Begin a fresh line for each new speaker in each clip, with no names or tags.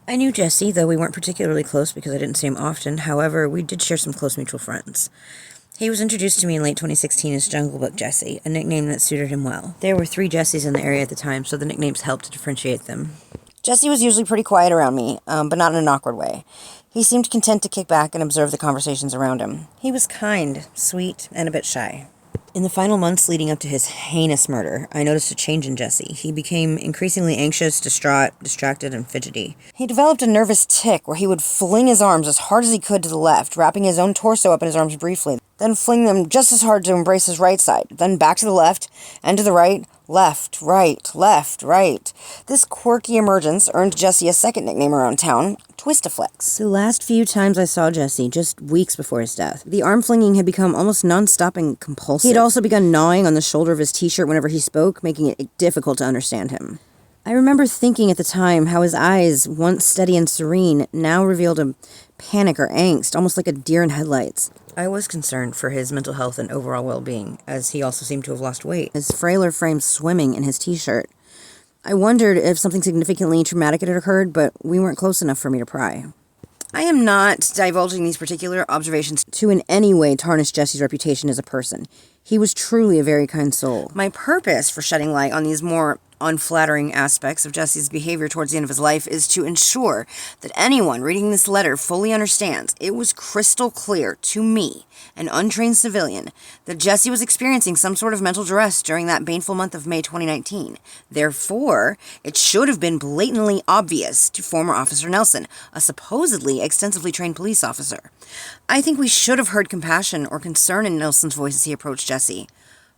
I knew Jesse, though we weren't particularly close because I didn't see him often. However, we did share some close mutual friends. He was introduced to me in late 2016 as Jungle Book Jesse, a nickname that suited him well. There were 3 Jessies in the area at the time, so the nicknames helped to differentiate them. Jesse was usually pretty quiet around me, but not in an awkward way. He seemed content to kick back and observe the conversations around him. He was kind, sweet, and a bit shy. In the final months leading up to his heinous murder, I noticed a change in Jesse. He became increasingly anxious, distraught, distracted, and fidgety. He developed a nervous tic where he would fling his arms as hard as he could to the left, wrapping his own torso up in his arms briefly, then fling them just as hard to embrace his right side, then back to the left, and to the right, left, right. This quirky emergence earned Jesse a second nickname around town, Twist-a-Flex. The last few times I saw Jesse, just weeks before his death, the arm flinging had become almost non-stop and compulsive. He had also begun gnawing on the shoulder of his t-shirt whenever he spoke, making it difficult to understand him. I remember thinking at the time how his eyes, once steady and serene, now revealed a panic or angst, almost like a deer in headlights. I was concerned for his mental health and overall well-being, as he also seemed to have lost weight, his frailer frame swimming in his t-shirt. I wondered if something significantly traumatic had occurred, but we weren't close enough for me to pry. I am not divulging these particular observations to in any way tarnish Jesse's reputation as a person. He was truly a very kind soul. My purpose for shedding light on these more unflattering aspects of Jesse's behavior towards the end of his life is to ensure that anyone reading this letter fully understands it was crystal clear to me, an untrained civilian, that Jesse was experiencing some sort of mental duress during that baneful month of May 2019. Therefore, it should have been blatantly obvious to former Officer Nelson, a supposedly extensively trained police officer. I think we should have heard compassion or concern in Nelson's voice as he approached Jesse.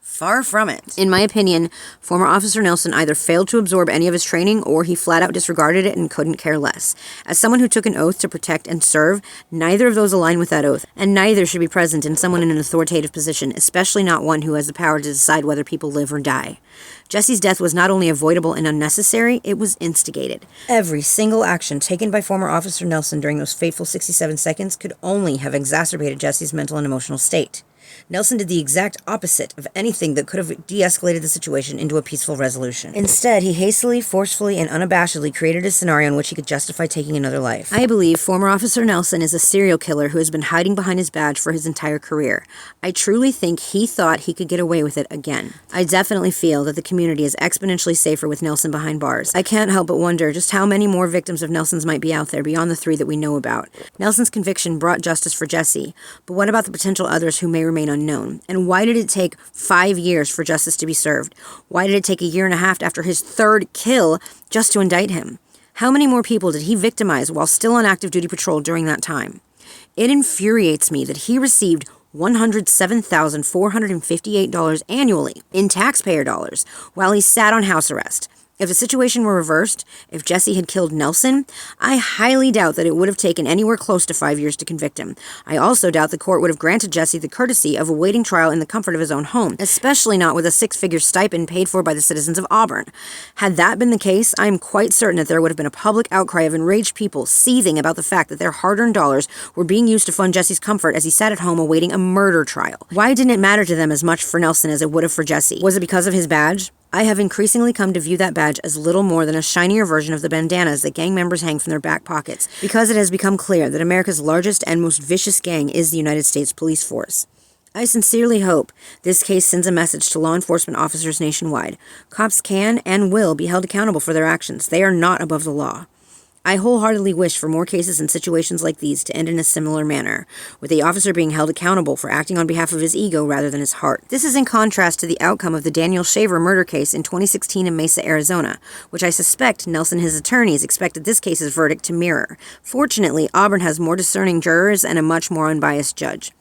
Far from it. In my opinion, former Officer Nelson either failed to absorb any of his training or he flat out disregarded it and couldn't care less. As someone who took an oath to protect and serve, neither of those align with that oath, and neither should be present in someone in an authoritative position, especially not one who has the power to decide whether people live or die. Jesse's death was not only avoidable and unnecessary, it was instigated. Every single action taken by former Officer Nelson during those fateful 67 seconds could only have exacerbated Jesse's mental and emotional state. Nelson did the exact opposite of anything that could have de-escalated the situation into a peaceful resolution. Instead, he hastily, forcefully, and unabashedly created a scenario in which he could justify taking another life. I believe former Officer Nelson is a serial killer who has been hiding behind his badge for his entire career. I truly think he thought he could get away with it again. I definitely feel that the community is exponentially safer with Nelson behind bars. I can't help but wonder just how many more victims of Nelson's might be out there beyond the 3 that we know about. Nelson's conviction brought justice for Jesse, but what about the potential others who may remain unknown? And why did it take 5 years for justice to be served? Why did it take a year and a half after his 3rd kill just to indict him? How many more people did he victimize while still on active duty patrol during that time? It infuriates me that he received $107,458 annually in taxpayer dollars while he sat on house arrest. If the situation were reversed, if Jesse had killed Nelson, I highly doubt that it would have taken anywhere close to 5 years to convict him. I also doubt the court would have granted Jesse the courtesy of awaiting trial in the comfort of his own home, especially not with a 6-figure stipend paid for by the citizens of Auburn. Had that been the case, I am quite certain that there would have been a public outcry of enraged people seething about the fact that their hard-earned dollars were being used to fund Jesse's comfort as he sat at home awaiting a murder trial. Why didn't it matter to them as much for Nelson as it would have for Jesse? Was it because of his badge? I have increasingly come to view that badge as little more than a shinier version of the bandanas that gang members hang from their back pockets, because it has become clear that America's largest and most vicious gang is the United States Police Force. I sincerely hope this case sends a message to law enforcement officers nationwide. Cops can and will be held accountable for their actions. They are not above the law. I wholeheartedly wish for more cases and situations like these to end in a similar manner, with the officer being held accountable for acting on behalf of his ego rather than his heart. This is in contrast to the outcome of the Daniel Shaver murder case in 2016 in Mesa, Arizona, which I suspect Nelson and his attorneys expected this case's verdict to mirror. Fortunately, Auburn has more discerning jurors and a much more unbiased judge.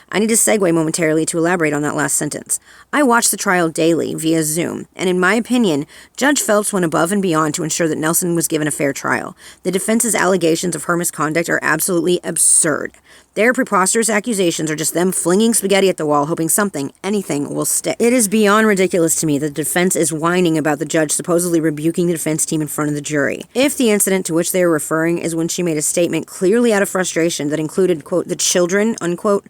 I need to segue momentarily to elaborate on that last sentence. I watch the trial daily via Zoom, and in my opinion, Judge Phelps went above and beyond to ensure that Nelson was given a fair trial. The defense's allegations of her misconduct are absolutely absurd. Their preposterous accusations are just them flinging spaghetti at the wall, hoping anything will stick. It is beyond ridiculous to me that the defense is whining about the judge supposedly rebuking the defense team in front of the jury. If the incident to which they are referring is when she made a statement clearly out of frustration that included, quote, the children, unquote,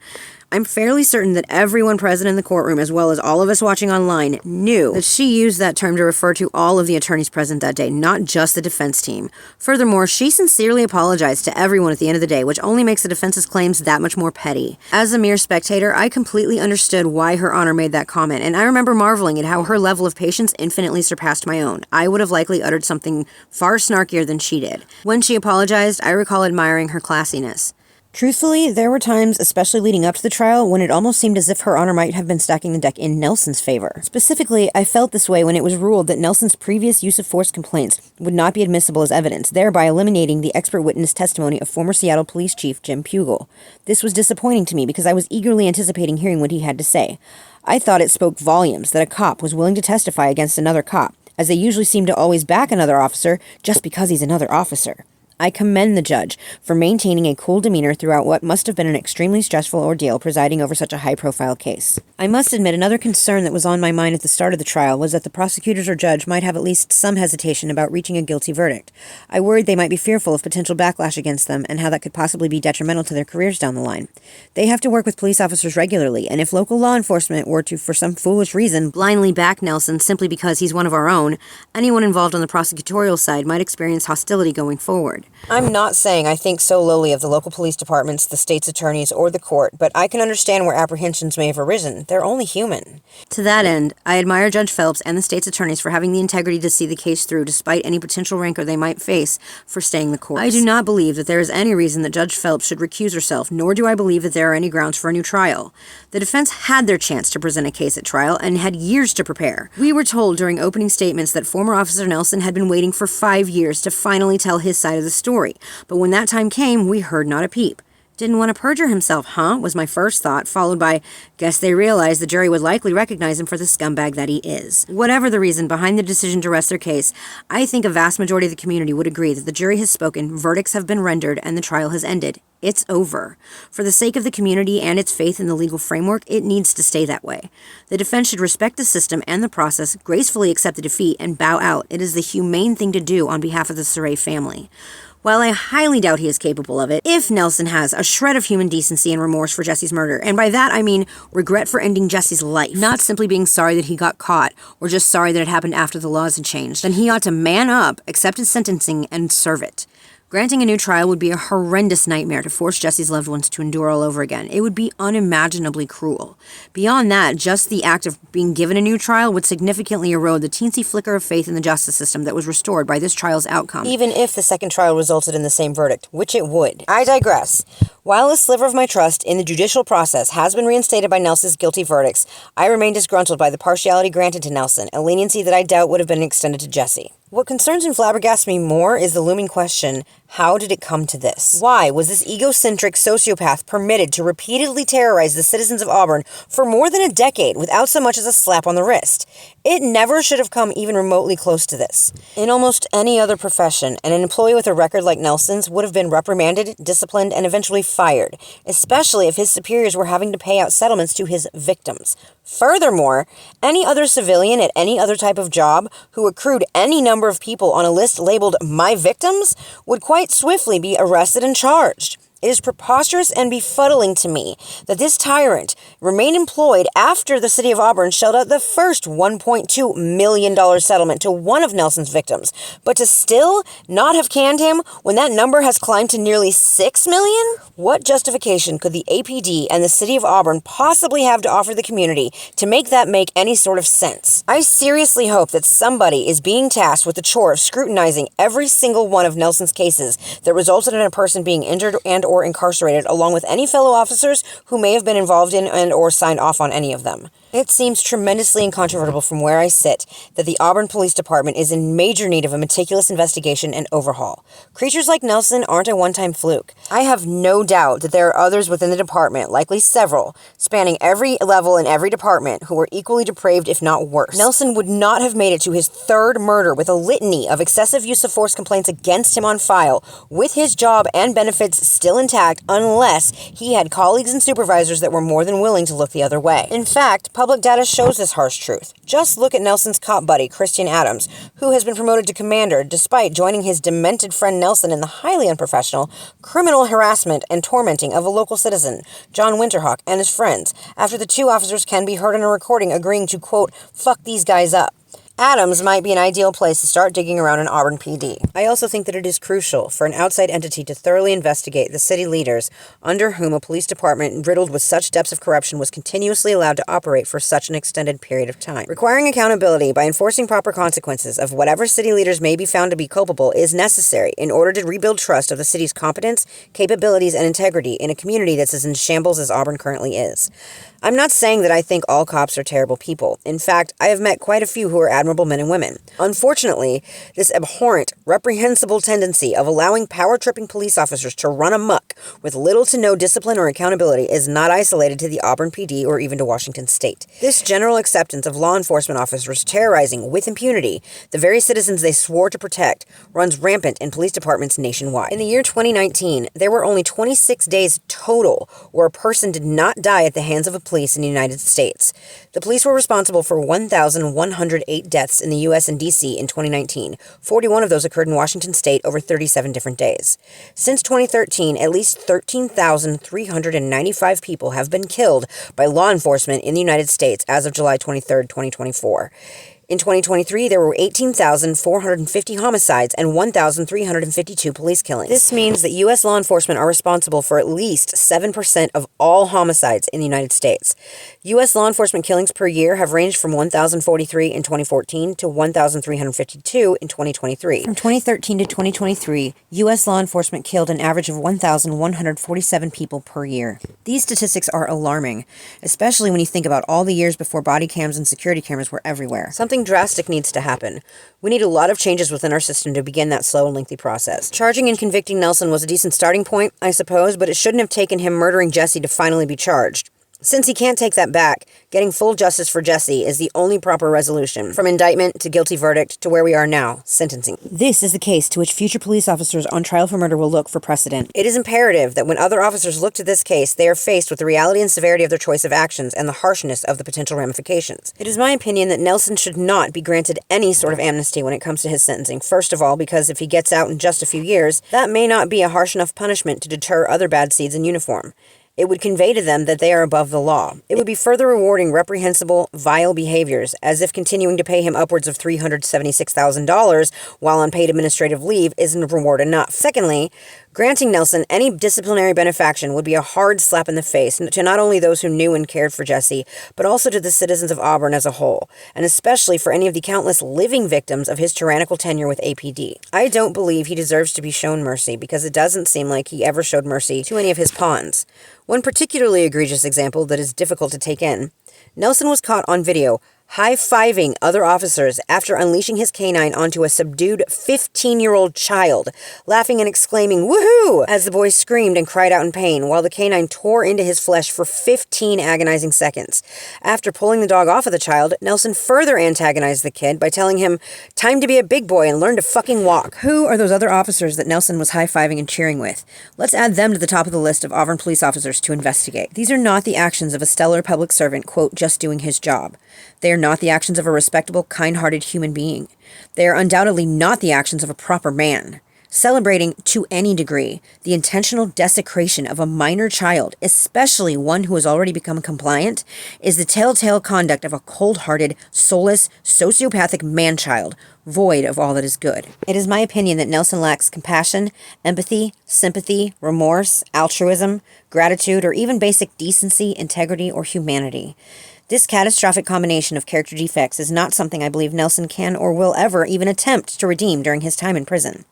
I'm fairly certain that everyone present in the courtroom, as well as all of us watching online, knew that she used that term to refer to all of the attorneys present that day, not just the defense team. Furthermore, she sincerely apologized to everyone at the end of the day, which only makes the defense's claims that much more petty. As a mere spectator, I completely understood why Her Honor made that comment, and I remember marveling at how her level of patience infinitely surpassed my own. I would have likely uttered something far snarkier than she did. When she apologized, I recall admiring her classiness. Truthfully, there were times, especially leading up to the trial, when it almost seemed as if Her Honor might have been stacking the deck in Nelson's favor. Specifically, I felt this way when it was ruled that Nelson's previous use of force complaints would not be admissible as evidence, thereby eliminating the expert witness testimony of former Seattle Police Chief Jim Pugel. This was disappointing to me because I was eagerly anticipating hearing what he had to say. I thought it spoke volumes that a cop was willing to testify against another cop, as they usually seem to always back another officer just because he's another officer. I commend the judge for maintaining a cool demeanor throughout what must have been an extremely stressful ordeal presiding over such a high-profile case. I must admit another concern that was on my mind at the start of the trial was that the prosecutors or judge might have at least some hesitation about reaching a guilty verdict. I worried they might be fearful of potential backlash against them and how that could possibly be detrimental to their careers down the line. They have to work with police officers regularly, and if local law enforcement were to, for some foolish reason, blindly back Nelson simply because he's one of our own, anyone involved on the prosecutorial side might experience hostility going forward. I'm not saying I think so lowly of the local police departments, the state's attorneys, or the court, but I can understand where apprehensions may have arisen. They're only human. To that end, I admire Judge Phelps and the state's attorneys for having the integrity to see the case through despite any potential rancor they might face for staying the course. I do not believe that there is any reason that Judge Phelps should recuse herself, nor do I believe that there are any grounds for a new trial. The defense had their chance to present a case at trial and had years to prepare. We were told during opening statements that former Officer Nelson had been waiting for 5 years to finally tell his side of the story, but when that time came, we heard not a peep. Didn't want to perjure himself, huh? Was my first thought, followed by, guess they realized the jury would likely recognize him for the scumbag that he is. Whatever the reason behind the decision to rest their case, I think a vast majority of the community would agree that the jury has spoken, verdicts have been rendered, and the trial has ended. It's over. For the sake of the community and its faith in the legal framework, it needs to stay that way. The defense should respect the system and the process, gracefully accept the defeat, and bow out. It is the humane thing to do on behalf of the Sarey family. While I highly doubt he is capable of it, if Nelson has a shred of human decency and remorse for Jesse's murder, and by that I mean regret for ending Jesse's life, not simply being sorry that he got caught, or just sorry that it happened after the laws had changed, then he ought to man up, accept his sentencing, and serve it. Granting a new trial would be a horrendous nightmare to force Jesse's loved ones to endure all over again. It would be unimaginably cruel. Beyond that, just the act of being given a new trial would significantly erode the teensy flicker of faith in the justice system that was restored by this trial's outcome, even if the second trial resulted in the same verdict, which it would. I digress. While a sliver of my trust in the judicial process has been reinstated by Nelson's guilty verdicts, I remain disgruntled by the partiality granted to Nelson, a leniency that I doubt would have been extended to Jesse. What concerns and flabbergasts me more is the looming question, how did it come to this? Why was this egocentric sociopath permitted to repeatedly terrorize the citizens of Auburn for more than a decade without so much as a slap on the wrist? It never should have come even remotely close to this. In almost any other profession, an employee with a record like Nelson's would have been reprimanded, disciplined, and eventually fired, especially if his superiors were having to pay out settlements to his victims. Furthermore, any other civilian at any other type of job who accrued any number of people on a list labeled "my victims" would quite swiftly be arrested and charged. It is preposterous and befuddling to me that this tyrant remained employed after the city of Auburn shelled out the first $1.2 million settlement to one of Nelson's victims, but to still not have canned him when that number has climbed to nearly $6 million? What justification could the APD and the city of Auburn possibly have to offer the community to make that make any sort of sense? I seriously hope that somebody is being tasked with the chore of scrutinizing every single one of Nelson's cases that resulted in a person being injured and or incarcerated, along with any fellow officers who may have been involved in and or signed off on any of them. It seems tremendously incontrovertible from where I sit that the Auburn Police Department is in major need of a meticulous investigation and overhaul. Creatures like Nelson aren't a one-time fluke. I have no doubt that there are others within the department, likely several, spanning every level in every department, who are equally depraved if not worse. Nelson would not have made it to his third murder with a litany of excessive use of force complaints against him on file, with his job and benefits still intact unless he had colleagues and supervisors that were more than willing to look the other way. In fact, public data shows this harsh truth. Just look at Nelson's cop buddy, Christian Adams, who has been promoted to commander despite joining his demented friend Nelson in the highly unprofessional criminal harassment and tormenting of a local citizen, John Winterhawk, and his friends, after the two officers can be heard in a recording agreeing to, quote, fuck these guys up. Adams might be an ideal place to start digging around in Auburn PD. I also think that it is crucial for an outside entity to thoroughly investigate the city leaders under whom a police department riddled with such depths of corruption was continuously allowed to operate for such an extended period of time. Requiring accountability by enforcing proper consequences of whatever city leaders may be found to be culpable is necessary in order to rebuild trust of the city's competence, capabilities, and integrity in a community that's as in shambles as Auburn currently is. I'm not saying that I think all cops are terrible people. In fact, I have met quite a few who are admirable men and women. Unfortunately, this abhorrent, reprehensible tendency of allowing power-tripping police officers to run amok with little to no discipline or accountability is not isolated to the Auburn PD or even to Washington State. This general acceptance of law enforcement officers terrorizing with impunity the very citizens they swore to protect runs rampant in police departments nationwide. In the year 2019, there were only 26 days total where a person did not die at the hands of a police in the United States. The police were responsible for 1,108 deaths in the U.S. and D.C. in 2019. 41 of those occurred in Washington State over 37 different days. Since 2013, at least 13,395 people have been killed by law enforcement in the United States as of July 23, 2024. In 2023, there were 18,450 homicides and 1,352 police killings. This means that U.S. law enforcement are responsible for at least 7% of all homicides in the United States. U.S. law enforcement killings per year have ranged from 1,043 in 2014 to 1,352 in 2023. From 2013 to 2023, U.S. law enforcement killed an average of 1,147 people per year. These statistics are alarming, especially when you think about all the years before body cams and security cameras were everywhere. Something drastic needs to happen. We need a lot of changes within our system to begin that slow and lengthy process. Charging and convicting Nelson was a decent starting point, I suppose, but it shouldn't have taken him murdering Jesse to finally be charged. Since he can't take that back, getting full justice for Jesse is the only proper resolution, from indictment to guilty verdict to where we are now, sentencing. This is the case to which future police officers on trial for murder will look for precedent. It is imperative that when other officers look to this case, they are faced with the reality and severity of their choice of actions and the harshness of the potential ramifications. It is my opinion that Nelson should not be granted any sort of amnesty when it comes to his sentencing. First of all, because if he gets out in just a few years, that may not be a harsh enough punishment to deter other bad seeds in uniform. It would convey to them that they are above the law. It would be further rewarding reprehensible, vile behaviors, as if continuing to pay him upwards of $376,000 while on paid administrative leave isn't reward enough. Secondly, granting Nelson any disciplinary benefaction would be a hard slap in the face to not only those who knew and cared for Jesse, but also to the citizens of Auburn as a whole, and especially for any of the countless living victims of his tyrannical tenure with APD. I don't believe he deserves to be shown mercy, because it doesn't seem like he ever showed mercy to any of his pawns. One particularly egregious example that is difficult to take in. Nelson was caught on video high-fiving other officers after unleashing his canine onto a subdued 15-year-old child, laughing and exclaiming, "Woohoo!" as the boy screamed and cried out in pain, while the canine tore into his flesh for 15 agonizing seconds. After pulling the dog off of the child, Nelson further antagonized the kid by telling him, "Time to be a big boy and learn to fucking walk." Who are those other officers that Nelson was high-fiving and cheering with? Let's add them to the top of the list of Auburn police officers to investigate. These are not the actions of a stellar public servant, quote, just doing his job. They are not the actions of a respectable, kind-hearted human being. They are undoubtedly not the actions of a proper man. Celebrating, to any degree, the intentional desecration of a minor child, especially one who has already become compliant, is the telltale conduct of a cold-hearted, soulless, sociopathic man-child, void of all that is good. It is my opinion that Nelson lacks compassion, empathy, sympathy, remorse, altruism, gratitude, or even basic decency, integrity, or humanity. This catastrophic combination of character defects is not something I believe Nelson can or will ever even attempt to redeem during his time in prison.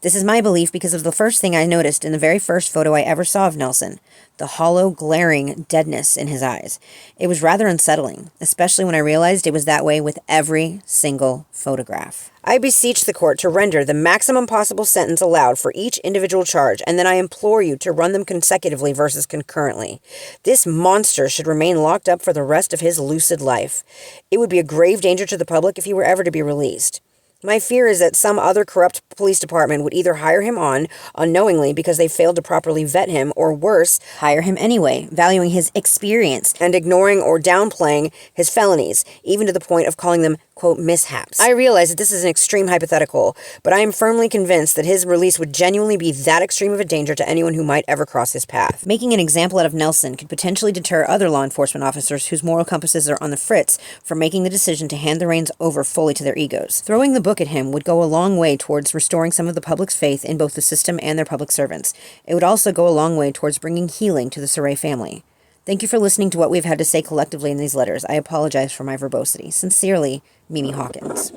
This is my belief because of the first thing I noticed in the very first photo I ever saw of Nelson, the hollow, glaring deadness in his eyes. It was rather unsettling, especially when I realized it was that way with every single photograph. I beseech the court to render the maximum possible sentence allowed for each individual charge, and then I implore you to run them consecutively versus concurrently. This monster should remain locked up for the rest of his lucid life. It would be a grave danger to the public if he were ever to be released.
My fear is that some other corrupt police department would either hire him on unknowingly because they failed to properly vet him, or worse,
hire him anyway, valuing his experience
and ignoring or downplaying his felonies, even to the point of calling them, quote, mishaps. I realize that this is an extreme hypothetical, but I am firmly convinced that his release would genuinely be that extreme of a danger to anyone who might ever cross his path.
Making an example out of Nelson could potentially deter other law enforcement officers whose moral compasses are on the fritz from making the decision to hand the reins over fully to their egos. Throwing the book at him would go a long way towards restoring some of the public's faith in both the system and their public servants. It would also go a long way towards bringing healing to the Sarey family. Thank you for listening to what we've had to say collectively in these letters. I apologize for my verbosity. Sincerely, Mimi Hawkins.